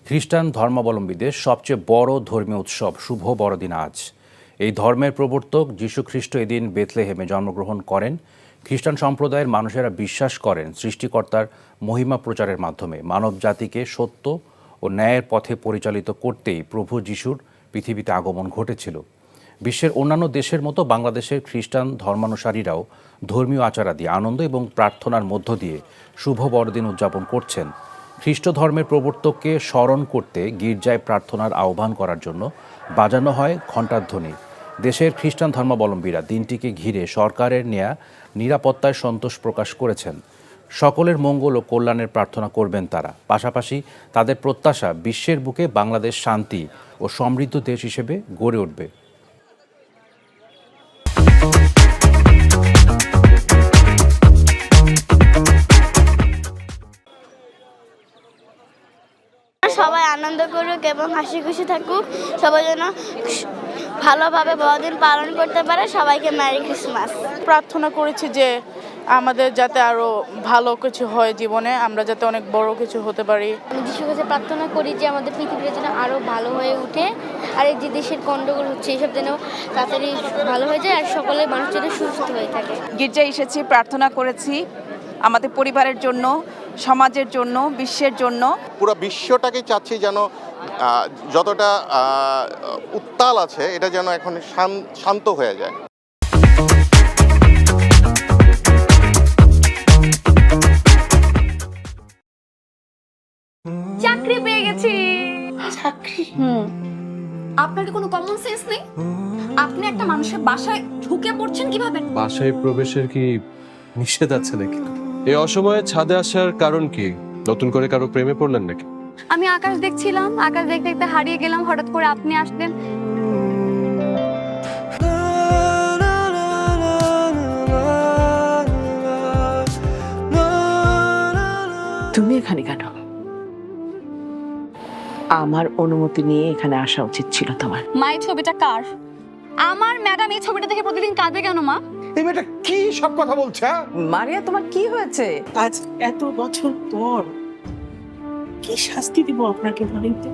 খ্রিস্টান ধর্মাবলম্বীদের সবচেয়ে বড় ধর্মীয় উৎসব শুভ বড়দিন আজ। এই ধর্মের প্রবর্তক যীশুখ্রিস্ট এদিন বেথলেহেমে জন্মগ্রহণ করেন। খ্রিস্টান সম্প্রদায়ের মানুষেরা বিশ্বাস করেন সৃষ্টিকর্তার মহিমা প্রচারের মাধ্যমে মানব জাতিকে সত্য ও ন্যায়ের পথে পরিচালিত করতেই প্রভু যীশুর পৃথিবীতে আগমন ঘটেছিল। বিশ্বের অন্যান্য দেশের মতো বাংলাদেশের খ্রিস্টান ধর্মানুসারীরাও ধর্মীয় আচারাদি আনন্দ এবং প্রার্থনার মধ্য দিয়ে শুভ বড়দিন উদযাপন করছেন। খ্রিস্ট ধর্মের প্রবর্তককে স্মরণ করতে গির্জায় প্রার্থনার আহ্বান করার জন্য বাজানো হয় ঘণ্টার ধ্বনি। দেশের খ্রিস্টান ধর্মাবলম্বীরা দিনটিকে ঘিরে সরকারের নেয়া নিরাপত্তায় সন্তোষ প্রকাশ করেছেন। সকলের মঙ্গল ও কল্যাণের প্রার্থনা করবেন তারা। পাশাপাশি তাদের প্রত্যাশা বিশ্বের বুকে বাংলাদেশ শান্তি ও সমৃদ্ধ দেশ হিসেবে গড়ে উঠবে। সবাই আনন্দ করুক এবং হাসি খুশি থাকুক, সবাই যেন ভালোভাবে বড়দিন পালন করতে পারে। সবাইকে মেরি ক্রিসমাস। প্রার্থনা করেছি যে আমাদের যাতে আরো ভালো কিছু হয় জীবনে, আমরা যাতে অনেক বড় কিছু হতে পারি। আমি যিশুর কাছে প্রার্থনা করি যে আমাদের পৃথিবীটা যেন আরো ভালো হয়ে উঠে, আর এই যে দেশের গন্ডগোল হচ্ছে এসব যেন তাড়াতাড়ি ভালো হয়ে যায়, আর সকলের মানুষ যেন সুস্থ হয়ে থাকে। গির্জায় এসেছি, প্রার্থনা করেছি আমাদের পরিবারের জন্য, সমাজের জন্য, বিশ্বের জন্য। পুরো বিশ্বটাকে চাচ্ছি যেন যতটা উত্তাল আছে এটা যেন এখন শান্ত হয়ে যায়। চাকরি পেয়ে গেছি। চাকরি? আপনার কি কোনো কমন সেন্স নেই? আপনি একটা মানুষের বাসায় ঢুকে পড়ছেন কিভাবে? বাসায় প্রবেশের কি নিষেধ আছে নাকি? এই অসময়ে ছাদে আসার কারণ কি? নতুন করে কারো প্রেমে পড়লেন নাকি? আমি আকাশ দেখছিলাম, আকাশ দেখতে দেখতে হারিয়ে গেলাম, হঠাৎ করে আপনি আসলেন। তুমি এখানে কেন? আমার অনুমতি নিয়ে এখানে আসা উচিত ছিল তোমার। মা, এই ছবিটা কার? আমার ম্যাডাম এই ছবিটা দেখে প্রতিদিন কাঁদে কেন মা? এই মেয়েটা কি সব কথা বলছে? মারিয়া, তোমার কি হয়েছে? আজ এত বছর পর কি শাস্তি দিব আপনাকে বলেন তো?